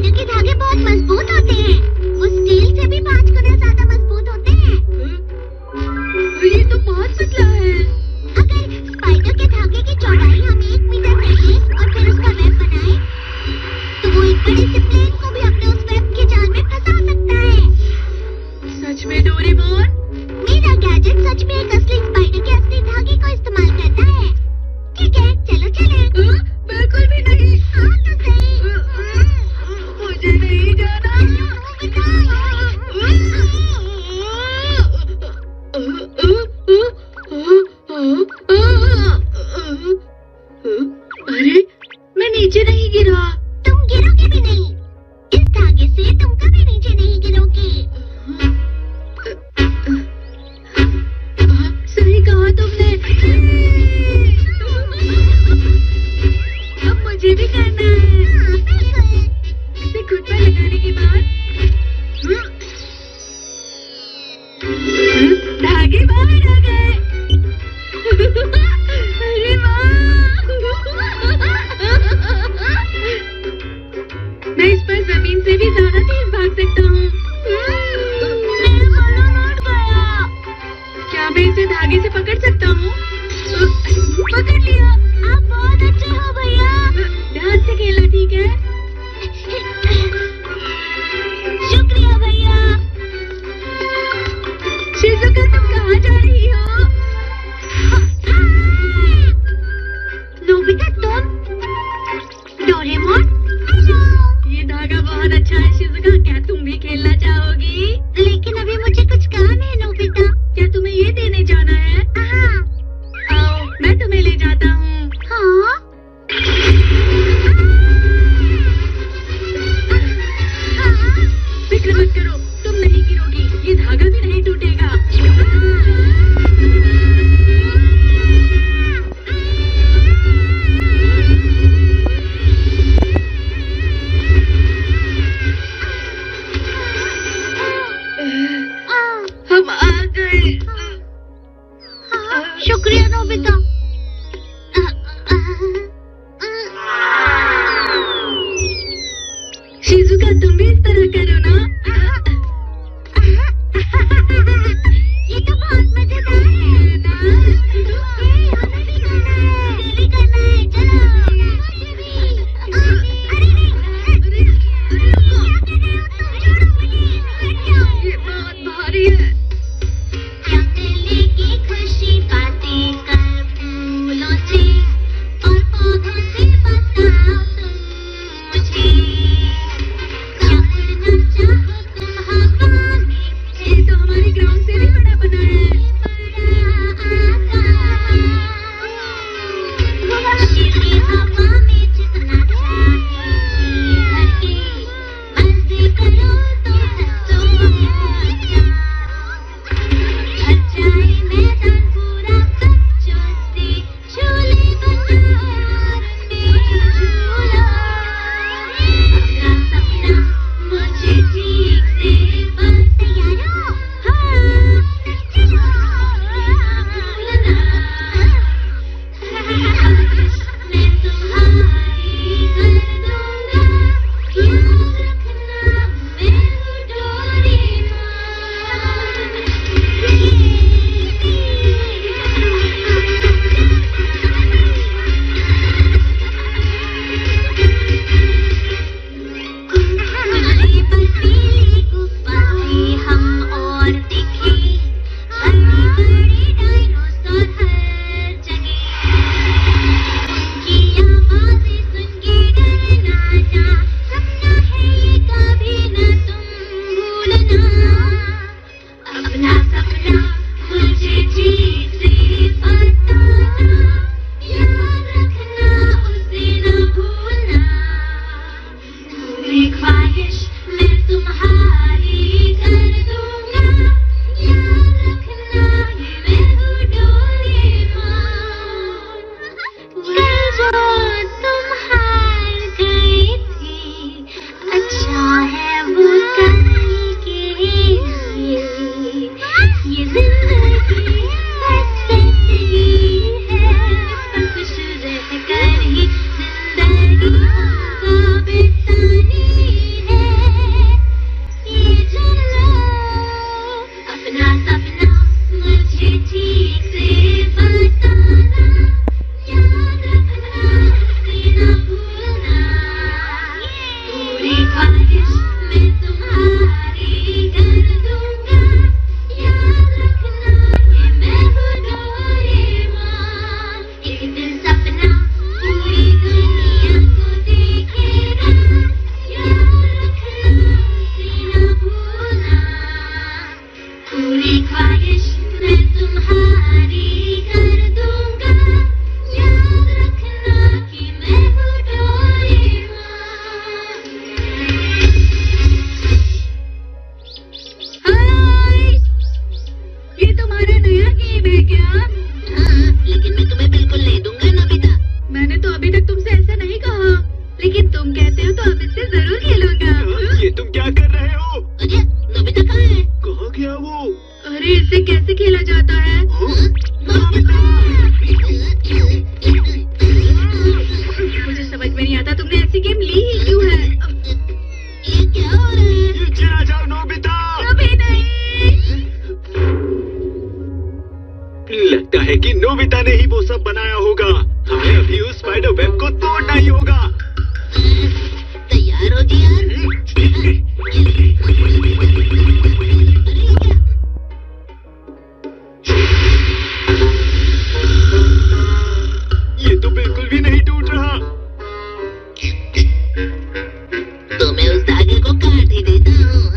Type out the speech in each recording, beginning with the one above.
Spider के धागे बहुत मजबूत होते हैं। वो स्टील से भी 5 गुना ज्यादा मजबूत होते हैं। ये तो बहुत पतला है। अगर स्पाइडर के धागे की चौड़ाई हम 1 मीटर कर लें और फिर उसका वेब बनाएं, तो वो एक बड़े से प्लेन को भी अपने उस वेब के जाल में फंसा सकता है। सच में डोरेमोन? मेरा गैजेट सच में एक असली स्पाइडर के असली धागे को इस्तेमाल करता है। ठीक है, चलो चलें। बिल्कुल भी नहीं। हाँ तो सही। मुझे नहीं जाना। अरे, मैं नीचे नहीं गिरा। तुम गिरोगे भी नहीं। इस धागे से तुम कभी नीचे नहीं गिरोगे। सही कहा तुमने। अब मुझे भी करना है। हाँ, बिल्कुल। इसे खुद पर लगाने के बाद धागे बाहर आ गए। अरे वाह! मैं इस पर जमीन से भी ज्यादा तेज भाग सकता हूँ। मेरा बलून उड़ गया। क्या मैं इसे धागे से पकड़ सकता हूँ? पकड़ लिया। आप बहुत अच्छे हो भैया। ध्यान से खेलना, ठीक है? शुक्रिया भैया। शिजुका, तुम कहाँ जा रही हो? नोबिता, तुम? डोरेमोन? ये धागा बहुत अच्छा है शिजुका, क्या तुम भी खेलना चाहोगी? लेकिन अभी मुझे कुछ काम है नोबिता। क्या तुम्हें ये देने जाना है? हाँ। आओ, मैं तुम्हें ले जाता हूँ। हाँ? फिक्र मत करो, तुम नहीं गिरोगी, ये धागा भी नहीं टूटेगा। हम आ गए। शुक्रिया नोबिता। शिजुका, तुम भी इस तरह करो ना। ये तो बहुत मजेदार है ना। हमें भी करना है। भी करना है, चलो। अरे नहीं। क्या कर रहे हो तुम? छोड़ो मुझे। हट जाओ। ये बहुत भारी है। जंगले की खुशी बातें कर फूलों से और पौधों से बताओ तुम मुझे। क्या करना चाहते क्या हो रहा है? नीचे आ जाओ नोबिता। कभी नहीं। लगता है कि नोबिता ने ही वो सब बनाया होगा। हमें अभी उस स्पाइडर वेब को तोड़ना ही होगा। तैयार हो जी यार। ये तो बिल्कुल भी नहीं टूट रहा। तो मैं उस धागे को काट ही देता हूँ।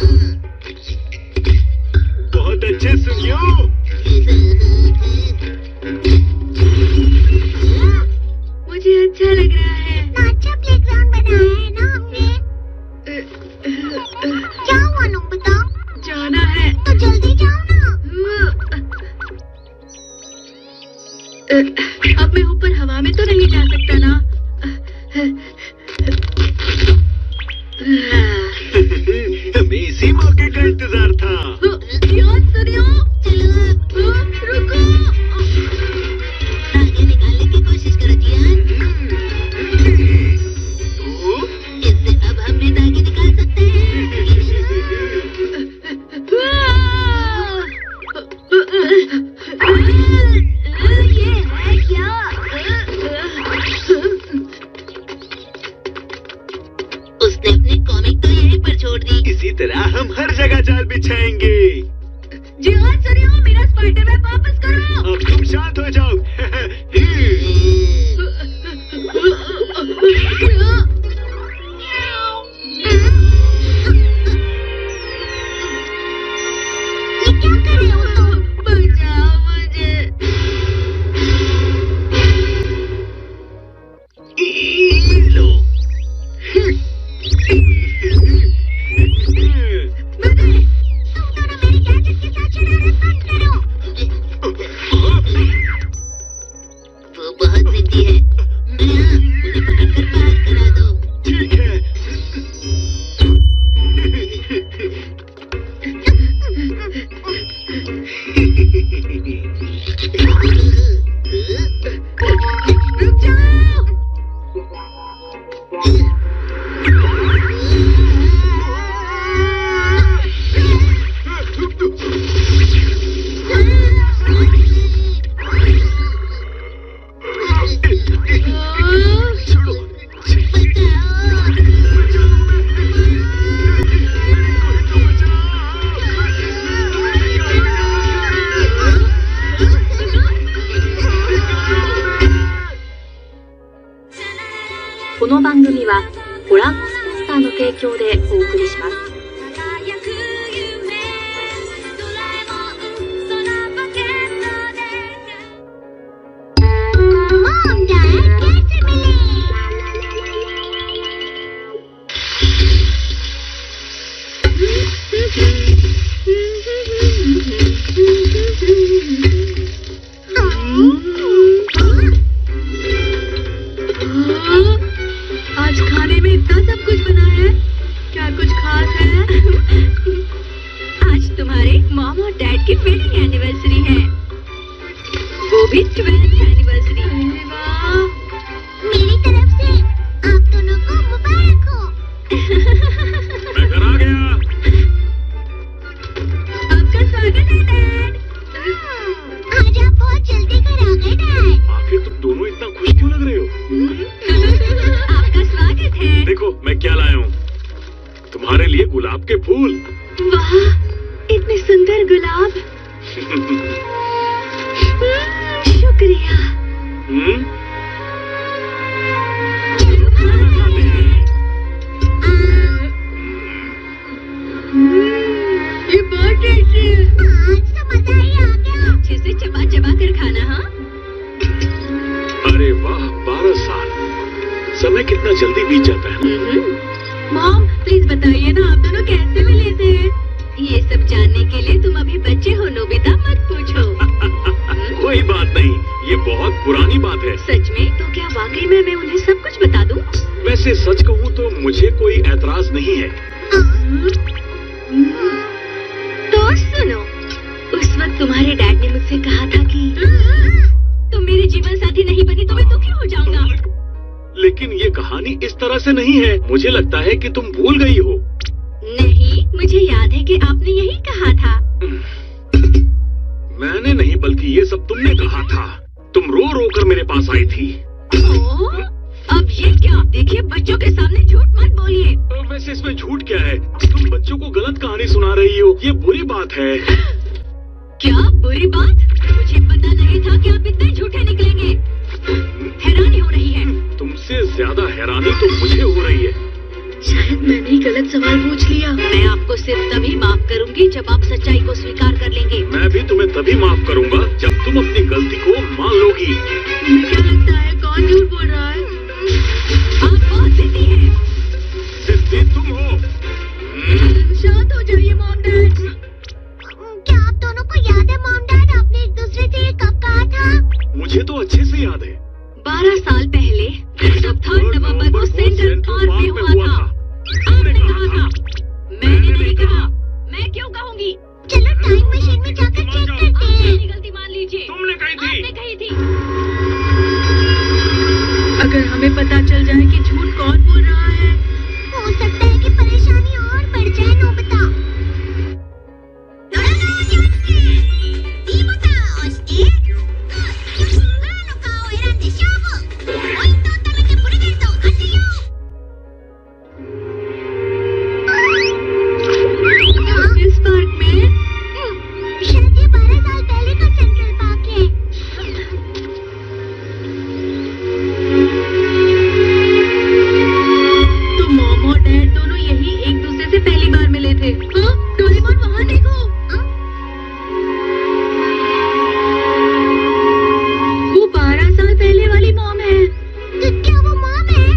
बहुत अच्छे सुनियो। मुझे अच्छा लग रहा है। अच्छा प्लेग्राउंड बनाया है ना हमने। क्या हुआ नोबिता? जाना है। तो जल्दी जाओ ना। अब मैं ऊपर हवा में तो नहीं जा सकता ना। हमें इसी मौके का इंतजार था। यार सुनियो। चलो अब रुको। धागे निकालने की कोशिश करो जी यार। इससे अब हम भी धागे निकाल सकते हैं। ये है क्या? उसने अपनी कॉमिक तो यहीं पर छोड़ दी। इसी तरह हम हर जगह जाल बिछाएंगे। जी हाँ सुनियो, मेरा स्पाइडर वेब वापस करो। अब तुम शांत हो जाओ। ये क्या कर रहे हो तुम? बचाओ मुझे। लो। तुम दोनों मेरे गैजेट के साथ शरारत बंद करो। वो बहुत जिद्दी है। उन्हें पकड़कर बाहर करा दो। ठीक है। रुक जाओ। छोड़ो। "この番組はご覧のスポンサーの提供でお送りします。Mom, Dad, कैसे मिले? आज खाने में इतना सब कुछ बना है। क्या कुछ खास है? आज तुम्हारे मॉम और डैड की वेडिंग एनिवर्सरी है, वो भी 12th एनिवर्सरी। वाह, मेरी तरफ से आप दोनों को मुबारक हो। मैं घर आ गया। आपका स्वागत है डैड। आज आप बहुत जल्दी घर आ गए डैड। आखिर तुम दोनों इतना खुश क्यों लग रहे हो? आपका स्वागत है। देखो मैं क्या लाया हूँ। तुम्हारे लिए गुलाब के फूल। वाह, इतने सुंदर गुलाब। शुक्रिया। ये बहुत टेस्टी है। आज तो मजा ही आ गया। अच्छे से चबा चबा कर खाना। हाँ, अरे वाह, 12 साल। समय कितना जल्दी बीत जाता है। मॉम प्लीज बताइए ना, आप दोनों कैसे मिले थे? ये सब जानने के लिए तुम अभी बच्चे हो नोबिता, मत पूछो। कोई बात नहीं, ये बहुत पुरानी बात है। सच में? तो क्या वाकई में मैं उन्हें सब कुछ बता दूं? वैसे सच कहूँ तो मुझे कोई ऐतराज नहीं है। तो सुनो, उस वक्त तुम्हारे डैड ने मुझसे कहा था कि तुम मेरे जीवन साथी नहीं बनी तो मैं दुखी हो जाऊंगा। लेकिन ये कहानी इस तरह से नहीं है। मुझे लगता है कि तुम भूल गई हो। कि आपने यही कहा था। मैंने नहीं, बल्कि ये सब तुमने कहा था। तुम रो रो कर मेरे पास आई थी। ओह, अब ये क्या? देखिए, बच्चों के सामने झूठ मत बोलिए। वैसे इसमें झूठ क्या है? तुम बच्चों को गलत कहानी सुना रही हो, ये बुरी बात है। क्या बुरी बात? मुझे पता नहीं था कि आप इतने झूठे निकलेंगे। हैरानी हो रही है। तुमसे ज्यादा हैरानी तो मुझे हो रही है। शायद मैंने ही गलत सवाल पूछ लिया। मैं आपको सिर्फ तभी माफ करूंगी जब आप सच्चाई को स्वीकार कर लेंगे। मैं भी तुम्हें तभी माफ करूंगा जब तुम अपनी गलती को मान लोगी। तुम्हें क्या लगता है कौन झूठ बोल रहा है? आप बहुत जिद्दी हैं। जिद्दी तुम हो। शांत हो जाइए मॉम डैड। क्या आप दोनों को याद है मॉम डैड, आपने एक दूसरे से ये कब कहा था? मुझे तो अच्छे से याद है। 12 साल पहले जब 3 नवंबर को सेंट्रल पार्क में हुआ था। आपने कहा था। मैंने नहीं कहा। मैं क्यों कहूँगी? चलो टाइम मशीन में जाकर चेक करते हैं। अपनी गलती मान लीजिए। तुमने कही थी। आपने कही थी। अगर हमें पता चल जाए कि झूठ कौन बोल रहा है, हो सकता है कि परेशानी और बढ़ जाए नोबिता। इस पार्क में शायद ये 12 साल पहले का सेंट्रल पार्क है। तो मॉम और डैड दोनों यही एक दूसरे से पहली बार मिले थे। हाँ, डोरेमोन वहाँ देखो। वो 12 साल पहले वाली मॉम है। तो क्या वो मॉम है?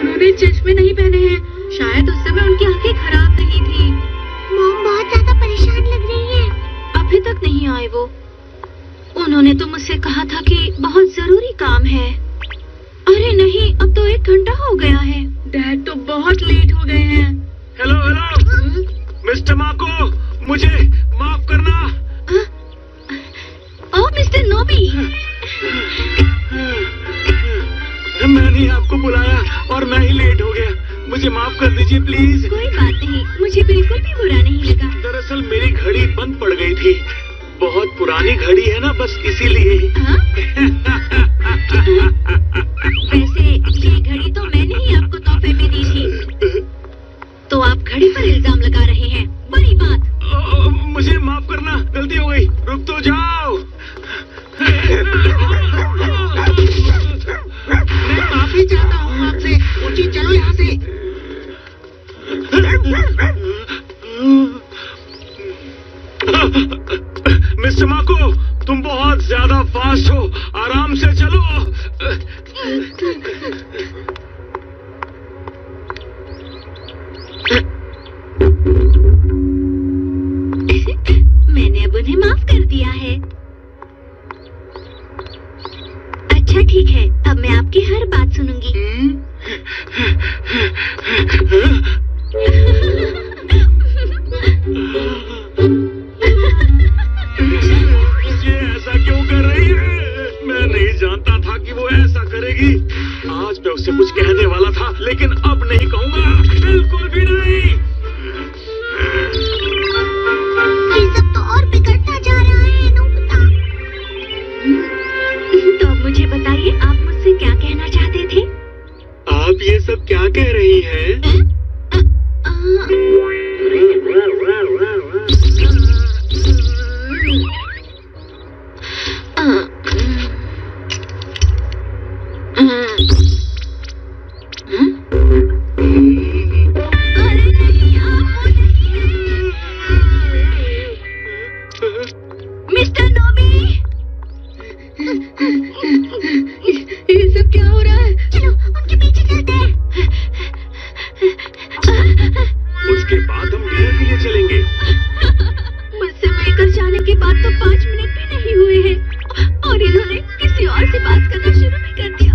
उन्होंने चश्मे नहीं पहने हैं। शायद उस समय उनकी आंखें खराब नहीं थी। मॉम बहुत ज्यादा परेशान लग रही है। अभी तक नहीं आए वो। उन्होंने तो मुझसे कहा था कि बहुत जरूरी काम है। अरे नहीं, अब तो 1 घंटा हो गया है। डैड तो बहुत लेट हो गए हैं। हेलो हेलो मिस्टर माको, मुझे माफ करना। ओह मिस्टर नोबी। मैंने आपको बुलाया और मैं ही लेट हो गया। मुझे माफ कर दीजिए प्लीज। कोई बात नहीं, मुझे बिल्कुल भी बुरा नहीं लगा। दरअसल मेरी घड़ी बंद पड़ गई थी। बहुत पुरानी घड़ी है ना, बस इसीलिए। हाँ? वैसे ये घड़ी तो मैंने ही आपको तोहफे में दी थी। तो आप घड़ी पर इल्जाम लगा रहे हैं। बड़ी बात। मुझे माफ करना, गलती हो गई। रुक तो जाओ। मैं माफी चाहता हूँ आपसे। उठी चलो यहाँ से। मिस्टर माको, तुम बहुत ज्यादा फास्ट हो। आराम से चलो। मैंने अब उन्हें माफ कर दिया है। अच्छा ठीक है, अब मैं आपकी हर बात सुनूंगी। ये ऐसा क्यों कर रही है? मैं नहीं जानता था कि वो ऐसा करेगी। आज मैं उससे कुछ कहने वाला था, लेकिन अब नहीं कहूँगा। बिल्कुल भी नहीं। ये सब तो और बिगड़ता जा रहा है नोबिता। तो अब मुझे बताइए, आप मुझसे क्या कहना चाहते थे? आप ये सब क्या कह रही हैं? मिस्टर नोबी, ये सब क्या हो रहा है? चलो उनके पीछे चलते हैं। उसके बाद हम डिनर के लिए चलेंगे। मुझसे मिलकर जाने के बाद तो 5 मिनट भी नहीं हुए हैं और इन्होंने किसी और से बात करना शुरू भी कर दिया।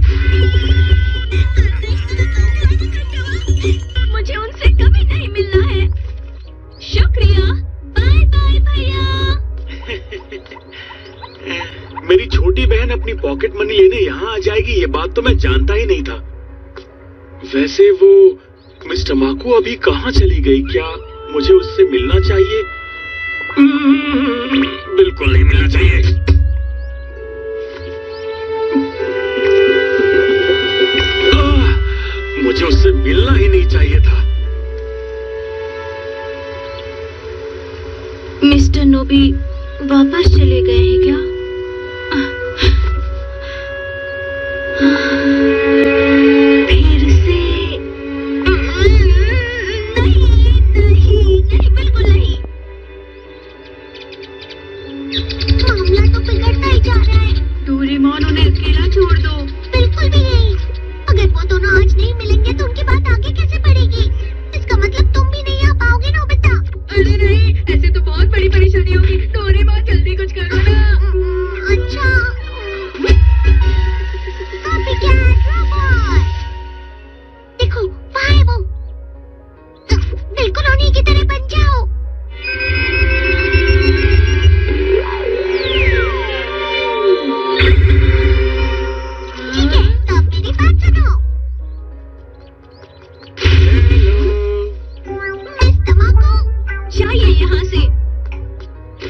मुझे उनसे कभी नहीं मिलना है। शुक्रिया, बाय बाय भैया। मेरी छोटी बहन अपनी पॉकेट मनी लेने यहाँ आ जाएगी, ये बात तो मैं जानता ही नहीं था। वैसे वो मिस्टर माको अभी कहाँ चली गई? क्या मुझे उससे मिलना चाहिए। बिल्कुल नहीं मिलना चाहिए। मुझे उससे मिलना ही नहीं चाहिए था। मिस्टर नोबी वापस चले गए हैं क्या? फिर से नहीं, बिल्कुल नहीं। मामला तो बिगड़ता ही जा रहा है। डोरेमोन उन्हें अकेला छोड़ दो। बिल्कुल भी नहीं। अगर वो दोनों आज नहीं मिलेंगे तो उनकी बात आगे कैसे बढ़ेगी? इसका मतलब तुम भी नहीं आ पाओगे नोबिता। अरे नहीं, ऐसे तो बहुत बड़ी परेशानी होगी। डोरेमोन जल्दी कुछ करो ना। अच्छा, कॉपीकैट रोबोट। देखो, वहाँ है वो। बिल्कुल उन्हीं की तरह बन जाओ। ठीक है, तो अब मेरी बात सुनो। मिस तमाकू, जाइए यहाँ से।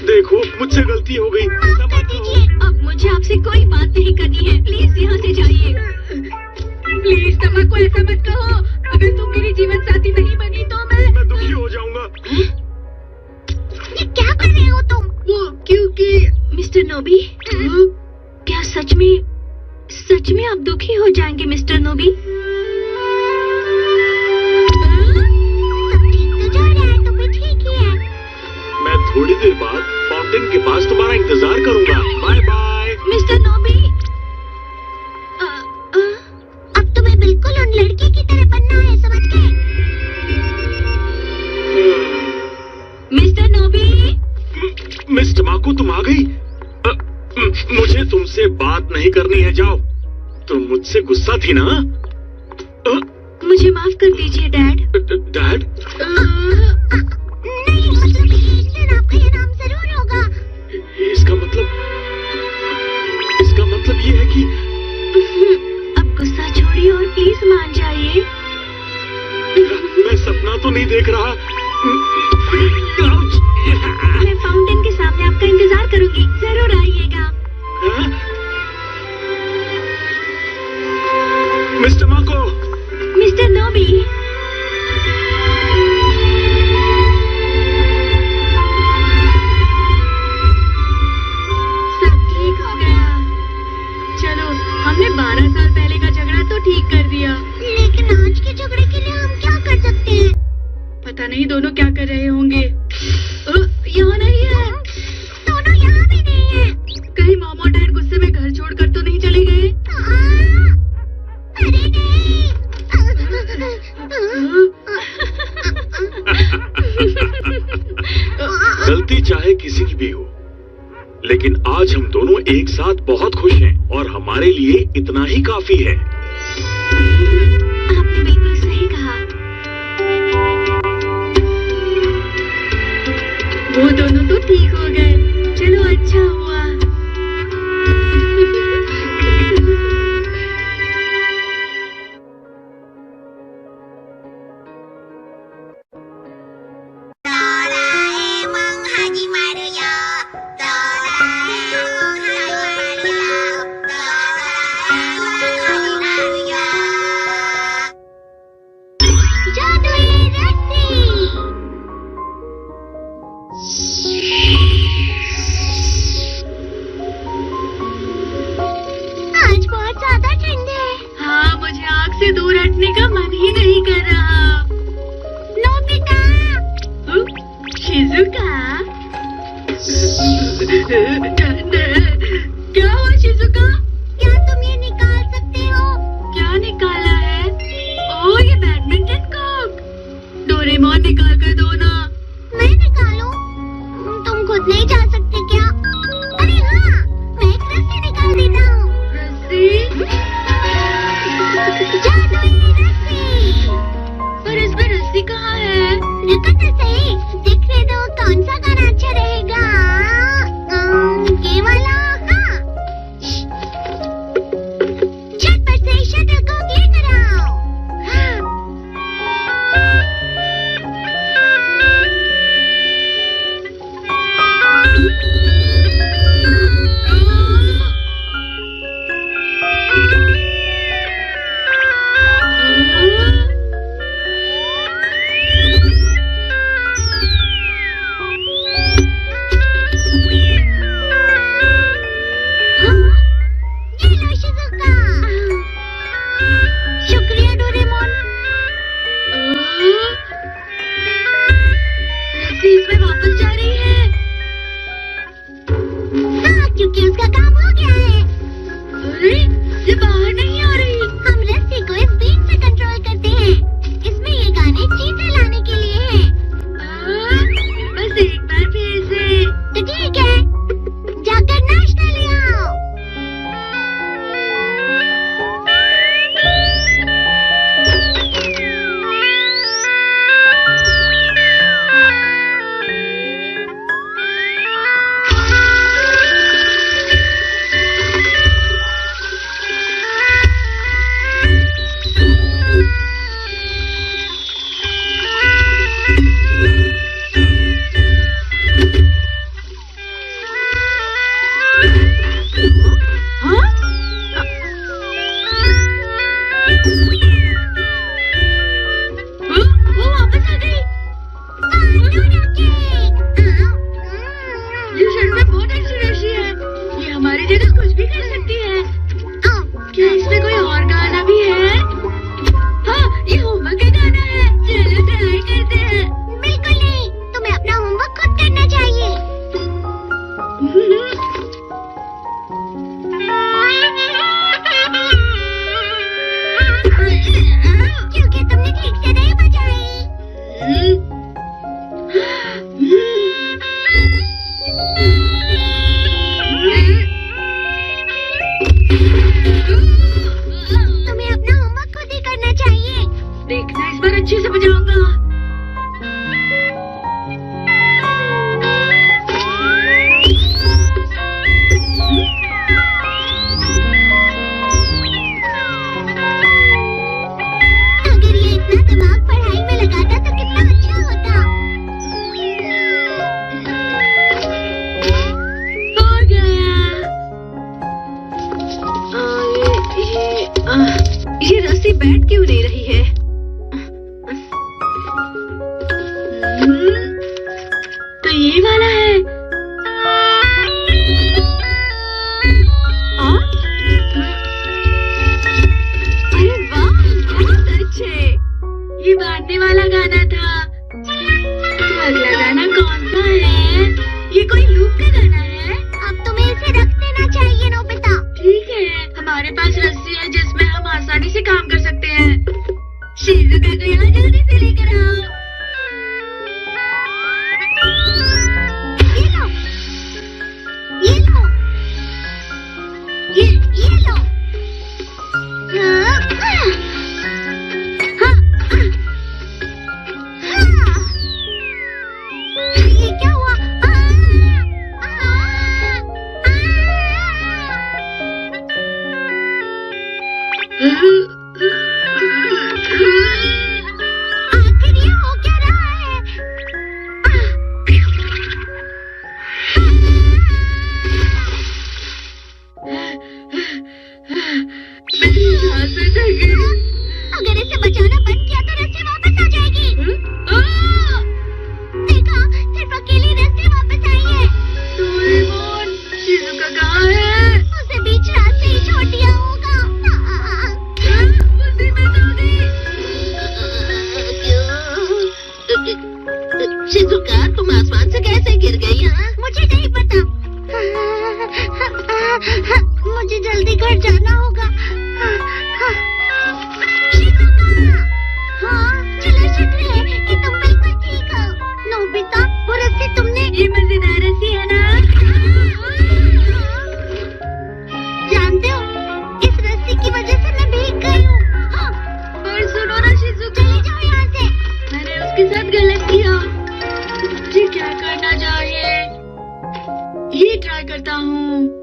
देखो, मुझसे गलती हो गई। माफ कर दीजिए। अब मुझे आपसे कोई बात नहीं करनी है। प्लीज यहाँ से जाइए। प्लीज तमाकू, ऐसा मत कहो। अगर तुम मेरी जीवन साथी नहीं बनी तो मैं दुखी हो जाऊंगा। ये क्या कर रहे हो तुम? वो क्योंकि मिस्टर नोबी, क्या सच में आप दुखी हो जाएंगे मिस्टर नोबी? सब ठीक तो जा रहा है, तो फिर ठीक ही है। मैं थोड़ी देर बाद फाउंटेन के पास तुम्हारा इंतजार करूंगा। Bye bye. मिस्टर नोबी, अब तुम्हें बिल्कुल उन लड़के की तरह बनना है, समझ गए? मिस्टर नोबी। मिस तमाकू, तुम आ गई? मुझे तुमसे बात नहीं करनी है, जाओ। तुम मुझसे गुस्सा थी ना? मुझे माफ कर दीजिए डैड। डैड? नहीं, मतलब एक दिन आपका ये नाम जरूर होगा। इसका मतलब ये है कि अब गुस्सा छोड़िए और प्लीज मान जाइए। मैं सपना तो नहीं देख रहा। मैं फाउंटेन के सामने आपका इंतजार करूंगी, जरूर आइएगा। मिस्टर माको। मिस्टर नोबी। सब ठीक हो गया। चलो, हमने 12 साल पहले का झगड़ा तो ठीक कर दिया। लेकिन आज के झगड़े के लिए हम क्या कर सकते हैं? पता नहीं दोनों क्या कर रहे होंगे। यहाँ नहीं है। दोनों यहाँ भी नहीं है। कहीं मॉम और डैड गुस्से में घर छोड़कर तो नहीं चले गए? अरे नहीं। गलती चाहे किसी की भी हो, लेकिन आज हम दोनों एक साथ बहुत खुश हैं और हमारे लिए इतना ही काफी है। आपने बिल्कुल सही कहा। वो दोनों तो ठीक हो गए। चलो, अच्छा हुआ। आज बहुत ज्यादा ठंड है। हाँ, मुझे आग से दूर हटने का मन ही नहीं कर रहा। Nobita, Shizuka. क्या हुआ शिजुका? क्या तुम ये निकाल सकते हो? क्या निकाला है? ओह, ये बैडमिंटन कॉर्क। डोरेमोन निकाल कर दो ना। मैं निकालूं? तुम खुद नहीं जा सकते क्या? अरे हाँ, मैं एक रस्सी निकाल देता हूँ। रस्सी? जादुई रस्सी। पर इसमें रस्सी कहाँ है? रुको तो सही, देखने दो कौन सा गाना अच्छा रहेगा। ये वाला। हाँ, वापस जा रही है। हाँ, क्योंकि उसका काम हो गया है। अरे ये बाहर नहीं आ रही। हम रस्सी को इस बीट से कंट्रोल करते हैं। इसमें ये गाने चीजें लाने के लिए हैं। बस एक बार फिर से। तो ठीक है, जाकर नाश्ता ले आओ। वो वापस आ गई। ये शर्ट में बहुत अच्छी रशी है। ये हमारी जगह कुछ भी कर सकती है। क्या इसमें कोई और गाना भी है? हाँ, ये होमवर्क का गाना है। चलो ट्राई करते हैं। बिल्कुल नहीं, तुम्हें अपना होमवर्क खुद करना चाहिए। क्योंकि तुमने ठीक से नहीं बजाई। तुम्हें अपना होमवर्क खुद ही करना चाहिए। देखना, इस बार अच्छे से बजाऊंगा। अगर ये इतना दिमाग पढ़ाई में लगाता तो कितना अच्छा होता। हो गया। ये रस्सी बैठ क्यों नहीं रही है? तो ये वाला है। अरे वाह, बहुत अच्छे। ये बांधने वाला गाना था। तो अगला गाना कौन सा है? ये कोई लूप का गाना है। अब तुम्हें इसे रख देना चाहिए नोबिता। ठीक है, हमारे पास रस्सी है जिसमें हम आसानी से काम कर सकते हैं। शिजुका को यहाँ जल्दी से लेकर आओ। ये लो, ये लो, ये लो। हाँ, हाँ, हाँ। ये क्या हुआ? आखिर ये हो क्या रहा है? अगर इसे बचाना बंद किया तो रस्सी वापस आ जाएगी। देखा, सिर्फ अकेली रस्सी वापस आई है। डोरेमोन, शिजुका कहाँ है? उसे बीच रास्ते ही छोड़ दिया होगा। मुसीबत हो गई। शिजुका, तुम आसमान से कैसे गिर गई? मुझे नहीं पता। मुझे जल्दी घर जाना होगा। शिजुका! हाँ, चलो शुक्र है कि तुम बिल्कुल ठीक हो। नोबिता, वो रस्सी तुमने। ये मजेदार रस्सी है ना? जानते हो, इस रस्सी की वजह से मैं भीग गई हूँ। हाँ, पर सुनो ना शिजुका, चले जाओ यहाँ से। मैंने उसके साथ गलत किया। मुझे क्या करना चाहिए? ये ट्राई करता हूँ।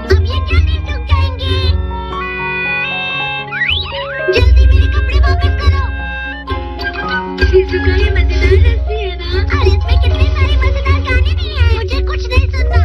अब ये कैसे सूख जाएंगे? जल्दी मेरे कपड़े वापस करो। शिजुका, ये मजेदार रस्सी है ना? और इसमें कितने सारे मजेदार गाने भी हैं। मुझे कुछ नहीं सुनना।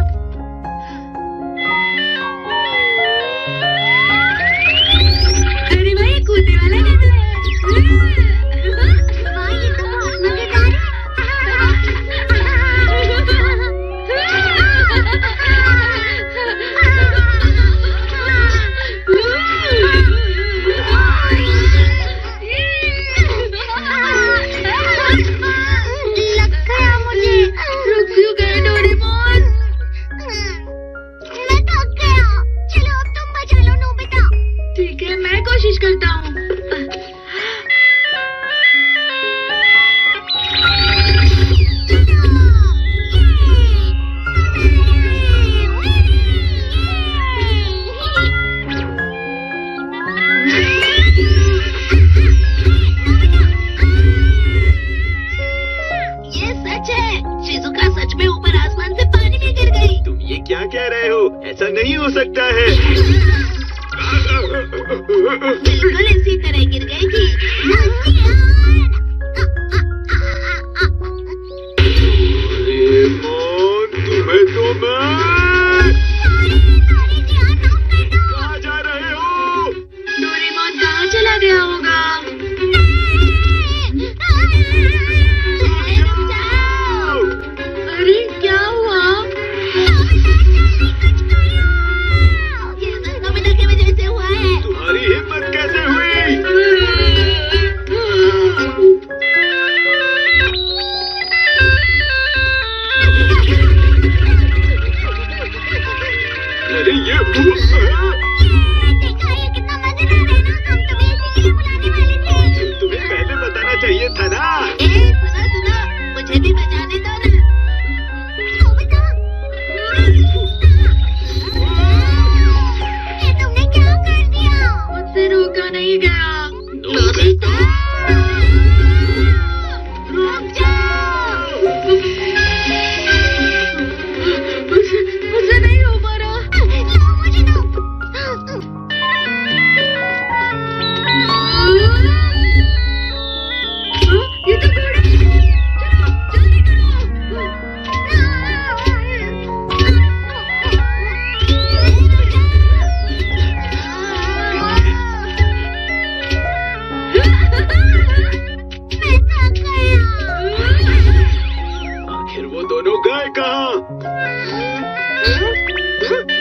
ऐसा नहीं हो सकता है। बिल्कुल इसी तरह गिर गई थी। डोरेमोन, तुम्हें तो मैं कहाँ जा रहे हो? डोरेमोन कहाँ चला गया होगा? अरे क्या हुआ? नोबिता की वजह से हुआ है। तुम्हारी हिम्मत कैसे हुई? अरे ये देखा ये कितना मजेदार है ना। हम तुम्हें इसीलिए बुलाने वाले थे। तुम्हें पहले बताना चाहिए था ना। सुनो मुझे भी बजाने दो ना। नोबिता, ये तुमने क्या कर दिया? मुझसे रोका नहीं गया। नोबिता, रुक जाओ। मुझसे नहीं हो पा रहा। लो मुझे दो। ये तो घोड़ा है। चलो जल्दी करो। मैं थक गया। आखिर वो दोनों गए कहाँ?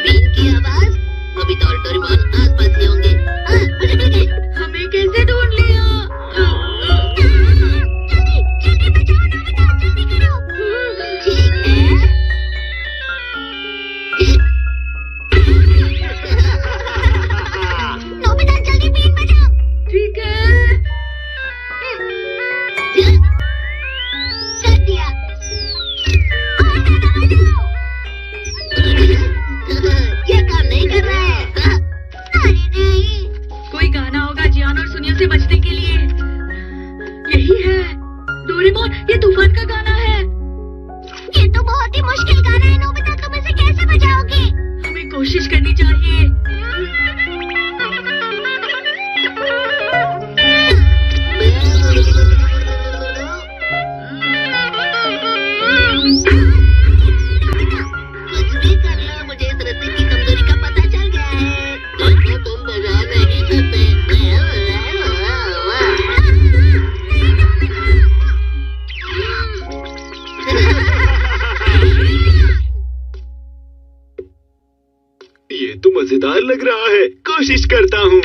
बीन की आवाज। नोबिता और डोरेमोन आसपास ही होंगे। मुझे मिल गए। हमें कैसे ढूंढ लिया? जल्दी जल्दी बचाओ नोबिता, जल्दी करो। ठीक है। नोबिता जल्दी बीन बचाओ। ठीक है। कर दिया। और ज्यादा बचाओ। ये काम नहीं कर रहा है। अरे नहीं। कोई गाना होगा जियान और सुनिया से बचने के लिए। यही है डोरेमोन, ये तूफान का गाना है। ये तो बहुत ही मुश्किल गाना है नोबिता, तुम इसे कैसे बजाओगे? हमें कोशिश करनी चाहिए। कुछ भी कर लो, मुझे इस रस्ते की कमजोरी का पता चल गया है। देखो तुम बजा नहीं सकते। ये तो मजेदार लग रहा है। कोशिश करता हूँ।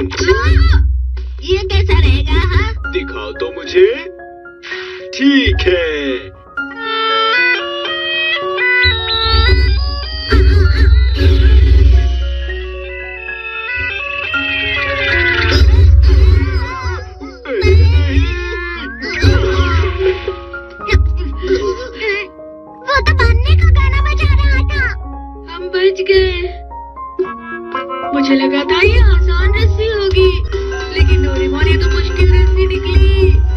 ये कैसा रहेगा? हाँ, दिखाओ तो मुझे। ठीक है। वो तो बनने का गाना बजा रहा था। हम बच गए। मुझे लगा था ये आसान रस्सी होगी, लेकिन डोरेमोन ये तो मुश्किल रस्सी निकली।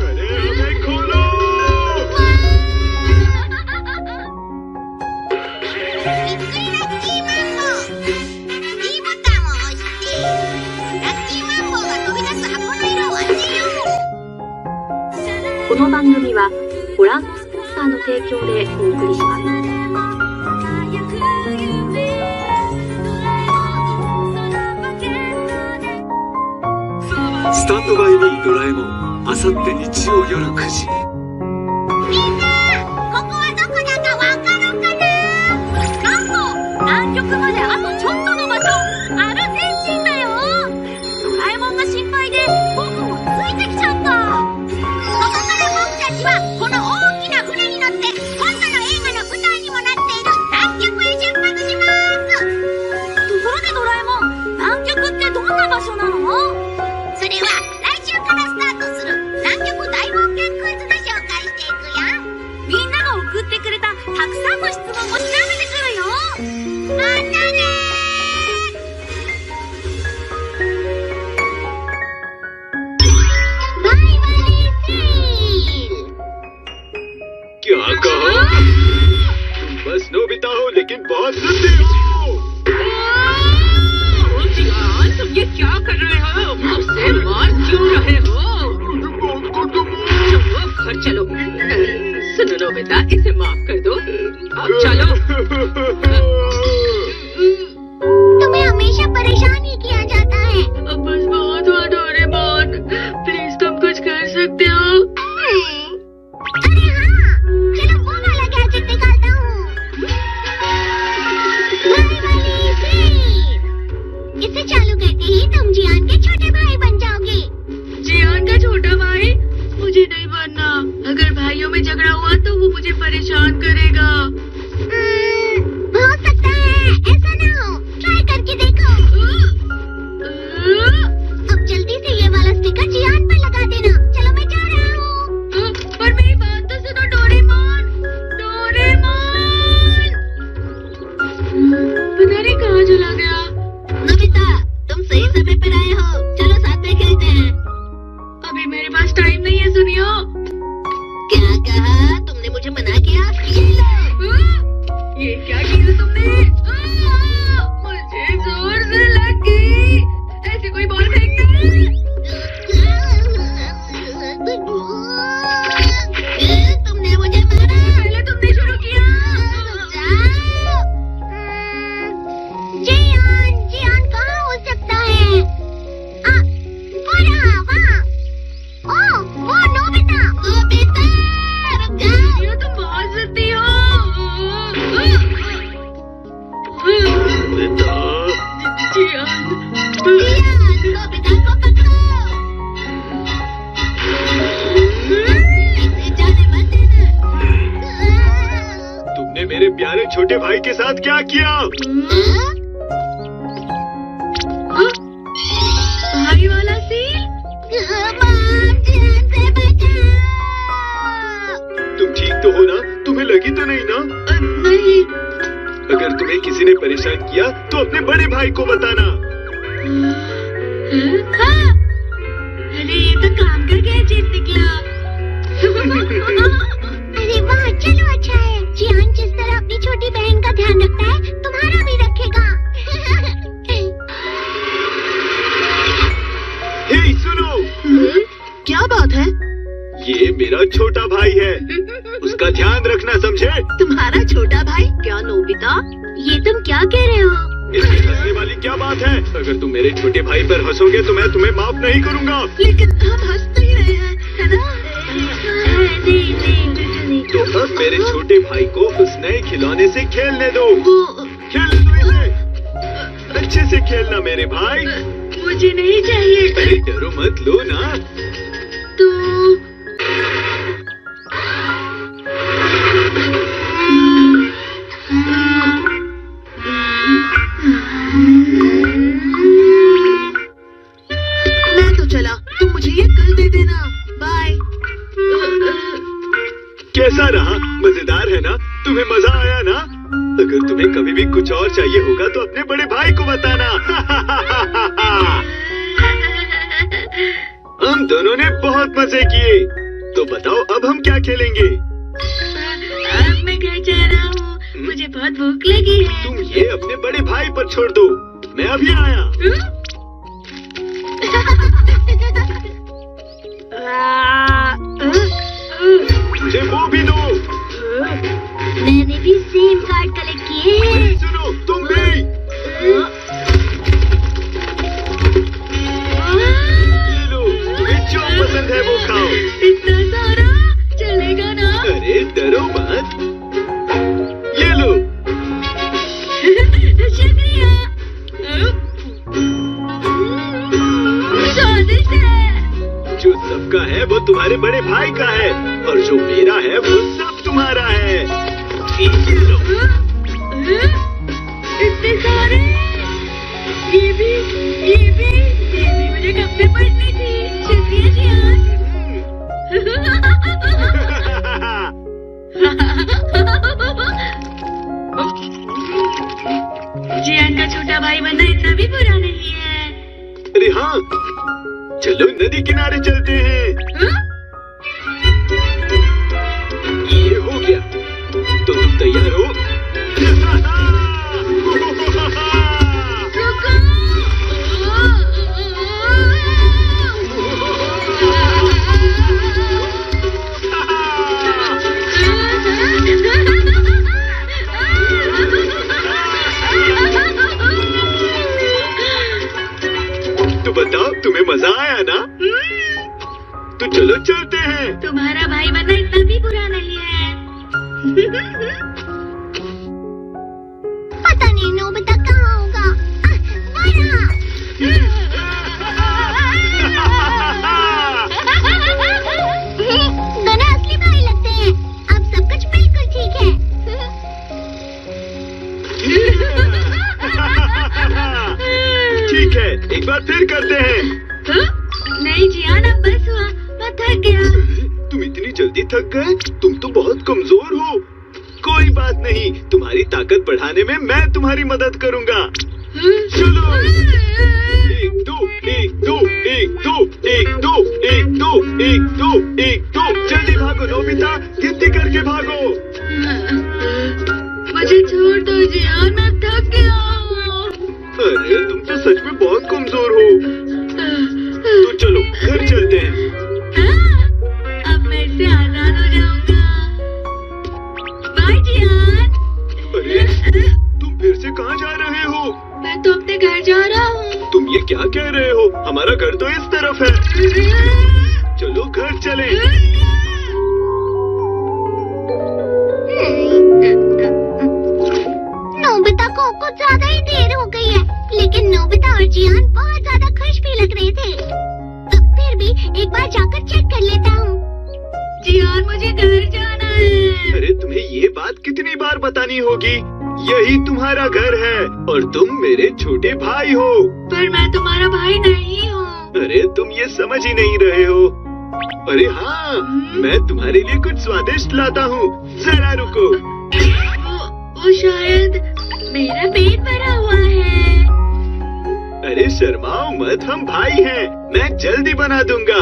अरे हमें खोलो।今かもしてラッキーマンボウが飛び出す箱の色を当てよう。この番組はご覧のスポンサーの提供でお送りします。スタンドバイミードラえもん、あさって日曜夜9時。みんな、ここはどこだかわかるかな？なんと、南極まであとちょっとの場所、アルゼンチンだよ。ドラえもんが心配で僕もついてきちゃった。ここから僕たちはこの大きな船に乗って今度の映画の舞台にもなっている南極へ出発します。ところでドラえもん、南極ってどんな場所なの？それは来週からスタートする南極大冒険クイズで紹介していくよ。みんなが送ってくれたたくさんの質問も調べてくるよ。またねー。バイバイセール。 क्या कहा? तुम बस नोबिता हो लेकिन बहुत लंबे हो। बाहर चलो। सुनो नोबिता, इसे माफ कर दो। अब चलो। तुम्हें हमेशा परेशान ही किया जाता है। अब बस बहुत हुआ डोरेमोन, प्लीज तुम कुछ कर सकते हो। अरे हाँ, चलो वो वाला गैजेट निकालता हूँ। इसे चालू करते ही तुम जियान के छोटे भाई बन जाओगे। जियान का छोटा भाई? मुझे नहीं बनना। अगर भाइयों में झगड़ा हुआ तो वो मुझे परेशान करेगा। हो सकता है, ऐसा ना हो। ट्राई करके देखो। अब जल्दी से ये वाला स्टिकर जियान पर लगा देना। चलो मैं जा रहा हूँ। पर मेरी बात तो सुनो डोरेमोन। डोरेमोन! पता नहीं कहाँ चला गया। नोबिता, तुम सही समय पर आए हो। चलो साथ में खेलते हैं। अभी मेरे पास टाइम नहीं है, सुनियो। क्या कहा? तुमने मुझे मना किया? ये लो। ये क्या किया तुमने? मुझे जोर से लग गई। ऐसे कोई बॉल फेंकता है? तुमने मुझे मारा। पहले तुमने शुरू किया। जियान कहाँ हो सकता है? वो रहा वहाँ। ओह, वो नोबिता। नोबिता, रुक जाओ। ये तुम बहुत जिद्दी हो। बेटा, जियान, नोबिता को पकड़ो। इसे जाने मत देना। तुमने मेरे प्यारे छोटे भाई के साथ क्या किया? भाई वाला सील? तुम ठीक तो हो ना? तुम्हें लगी तो नहीं ना? नहीं। अगर तुम्हें किसी ने परेशान किया तो अपने बड़े भाई को बताना। हाँ। अरे ये तो काम का गैजेट निकला। अरे वाह, चलो अच्छा है। जियान जिस तरह अपनी छोटी बहन का ध्यान रखता है, तुम्हारा भी रखेगा। हे सुनो, क्या बात है? ये मेरा छोटा भाई है, उसका ध्यान रखना, समझे? तुम्हारा छोटा भाई? क्या नोबिता, ये तुम क्या कह रहे हो? इसमें हंसने वाली क्या बात है? अगर तुम मेरे छोटे भाई पर हंसोगे तो मैं तुम्हें माफ नहीं करूँगा। लेकिन हम हंस नहीं रहे हैं, है ना? नहीं। तो अब मेरे छोटे भाई को उस नए खिलौने से खेलने दो। वो खेलने दो इसे। अच्छे से खेलना मेरे भाई। मुझे नहीं चाहिए। अरे डरो मत, लो ना। तो मैं तो चला, तुम मुझे ये कल दे देना। बाय। कैसा रहा? मजेदार है ना? तुम्हें मजा आया ना? अगर तुम्हें कभी भी कुछ और चाहिए होगा तो अपने बड़े भाई को बताना। हम दोनों ने बहुत मजे किए। तो बताओ अब हम क्या खेलेंगे? अब मैं घर जा रहा हूँ, मुझे बहुत भूख लगी है। तुम ये अपने बड़े भाई पर छोड़ दो, मैं अभी आया। मुझे वो भी दो। मैंने भी सेम कार्ड कलेक्ट किए हैं। अरे सुनो, तुम भी। ये लो, तुम्हें जो पसंद है वो खाओ। इतना सारा चलेगा ना? अरे डरो मत, ये लो। शुक्रिया। स्वादिष्ट है। जो सबका है वो तुम्हारे बड़े भाई का है, और जो मेरा है वो सब तुम्हारा है। ये लो। इतने सारे? ये भी मुझे कब से पढ़नी थी। शुक्रिया जियान। जियान का छोटा भाई बनना इतना भी बुरा नहीं है। अरे हाँ, चलो नदी किनारे चलते हैं। ये हो गया, तो तुम तैयार हो? चलो चलते हैं। तुम्हारा भाई बनना इतना भी बुरा नहीं है। पता नहीं नोबिता कहाँ होगा। दोनों असली भाई लगते हैं। अब सब कुछ बिल्कुल ठीक है। ठीक है, एक बार फिर करते हैं। नहीं जियान, अब बस हुआ, मैं थक गया। तुम इतनी जल्दी थक गए? तुम तो बहुत कमजोर हो। कोई बात नहीं, तुम्हारी ताकत बढ़ाने में मैं तुम्हारी मदद करूंगा। चलो, 1 2 1 2 1 2 1 2 1 2 1 2 1 2। जल्दी भागो नोबिता, गिनती करके भागो। मुझे छोड़ दो जियान, मैं थक गया हूँ। अरे तुम तो सच में बहुत कमजोर हो। तो चलो घर चलते हैं। अब मैं इससे आजाद हो जाऊंगा। बाय जियान। अरे तुम फिर से कहाँ जा रहे हो? मैं तो अपने घर जा रहा हूँ। तुम ये क्या कह रहे हो? हमारा घर तो इस तरफ है। चलो घर चलें। नोबिता को कुछ ज्यादा ही देर हो गई है, लेकिन नोबिता और जियान बहुत ज्यादा खुश भी लग रहे थे। फिर भी एक बार जाकर चेक कर लेता हूँ। जियान, मुझे घर जाना है। अरे तुम्हें ये बात कितनी बार बतानी होगी? यही तुम्हारा घर है और तुम मेरे छोटे भाई हो। पर मैं तुम्हारा भाई नहीं हूँ। अरे तुम ये समझ ही नहीं रहे हो। अरे हाँ, मैं तुम्हारे लिए कुछ स्वादिष्ट लाता हूँ, जरा रुको। वो शायद मेरा पेट भरा हुआ है। अरे शर्माओ मत, हम भाई हैं। मैं जल्दी बना दूंगा।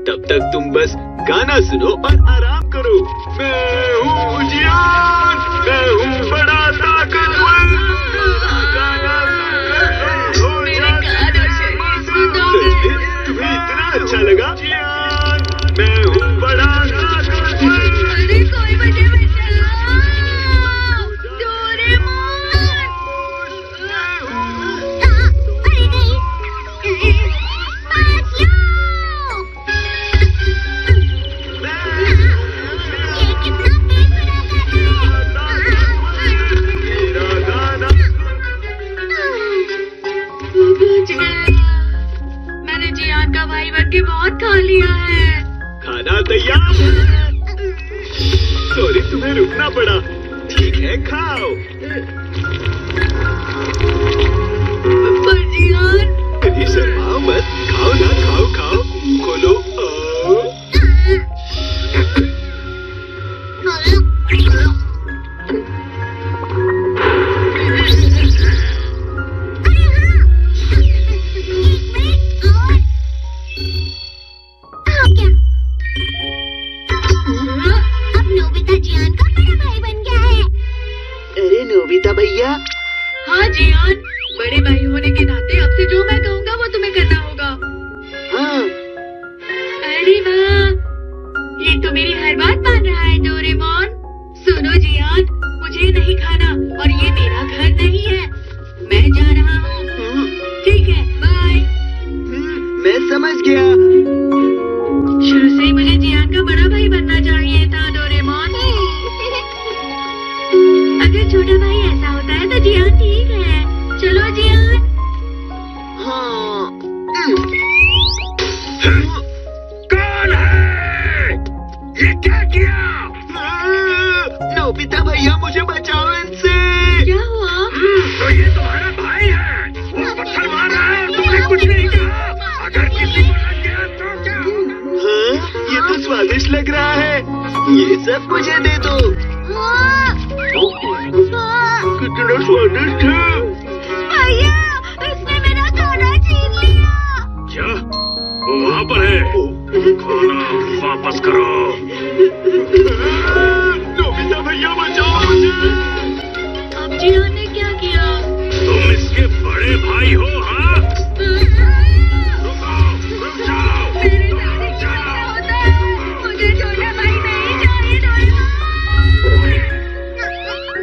तब तक तुम बस गाना सुनो और आराम करो। मैं हूँ जियान, मैं हूँ बड़ा ताकतवर। गाना सुनकर हो जाते हैं। सच में तुम्हें इतना अच्छा लगा? जियान, मैं हूँ बड़ा ताकतवर। अरे कोई मुझे बचाओ, डोरेमोन। अरे नहीं, पास लो। ये कितना बेसुरा गाना है। मेरा गाना बच गया। मैंने जियान का भाई बन के बहुत खा लिया है। खाना तैयार है। सॉरी, तुम्हें रुकना पड़ा। ठीक है, खाओ। पर जियान, अरे शर्माओ मत, खाओ ना, खाओ खाओ, खोलो। अब नोबिता जियान का बड़ा भाई बन गया है। अरे नोबिता भैया, हाँ जियान, बड़े भाई होने के नाते अब से जो मैं कहूँगा वो तुम्हें करना होगा। हाँ अरे वाह, ये तो मेरी हर बात मान रहा है डोरेमोन। सुनो जियान, मुझे नहीं खाना और ये मेरा घर नहीं है। मैं जा रहा हूँ। ठीक है, बाय। मैं समझ गया। शुरू से ही मुझे जियान का बड़ा भाई बनना चाहिए था डोरेमोन। अगर छोटा भाई ऐसा होता है तो जियान ठीक है। चलो जियान। हाँ कौन है? ये क्या किया? नोबिता भैया, मुझे बचाओ इनसे। क्या हुआ? तो ये तुम्हारा भाई है। वो पत्थर मार रहा है, तुमने कुछ नहीं कहा। अगर किसी को लग गया तो क्या होगा? हाँ, ये तो स्वादिष्ट लग रहा है। ये सब मुझे दे दो। कितना स्वादिष्ट है। भैया, इसने मेरा खाना छीन लिया। क्या? वो वहाँ पर है। खाना वापस करो। नोबिता भैया, बचाओ मुझे। अब जियान ने क्या किया? तुम इसके बड़े भाई हो? हाँ, रुको, रुक जाओ। मेरे साथ ही क्या होता है? मुझे छोटा भाई नहीं चाहिए डोरेमोन।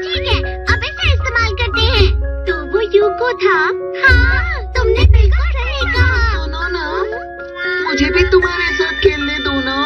ठीक है, अब इसे इस्तेमाल करते हैं। तो वो यूको था। हाँ, तुमने बिल्कुल सही कहा। सुनो ना, मुझे भी तुम्हारे साथ खेलने दो ना।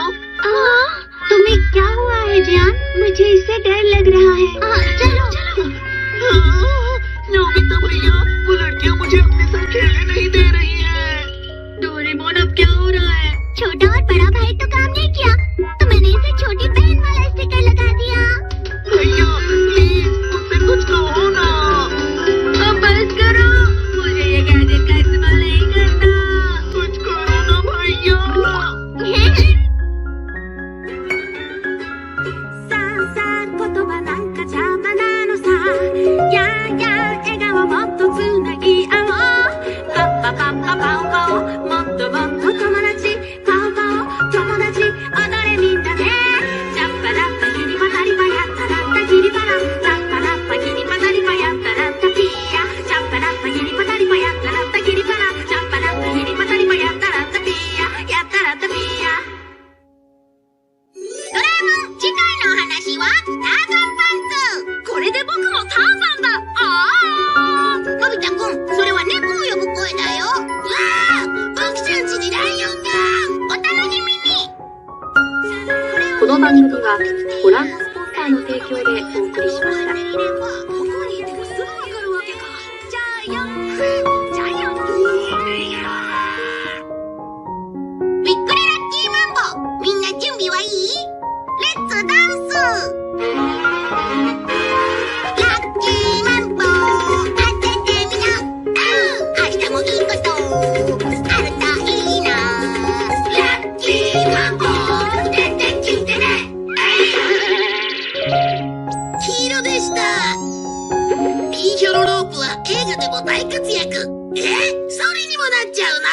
はご覧のスポンサーの提供でお送りしました。ここにいてもすぐわかるわけか。ジャイアンジャイアンびっくりラッキーマンボ、みんな準備はいい？レッツダンス。ラッキーマンボ当ててみな。明日もいいことあるといいな。ラッキーマンボ出てきてね。黄色でした。ピンヒョロロープは映画でも大活躍。それにもなっちゃうな。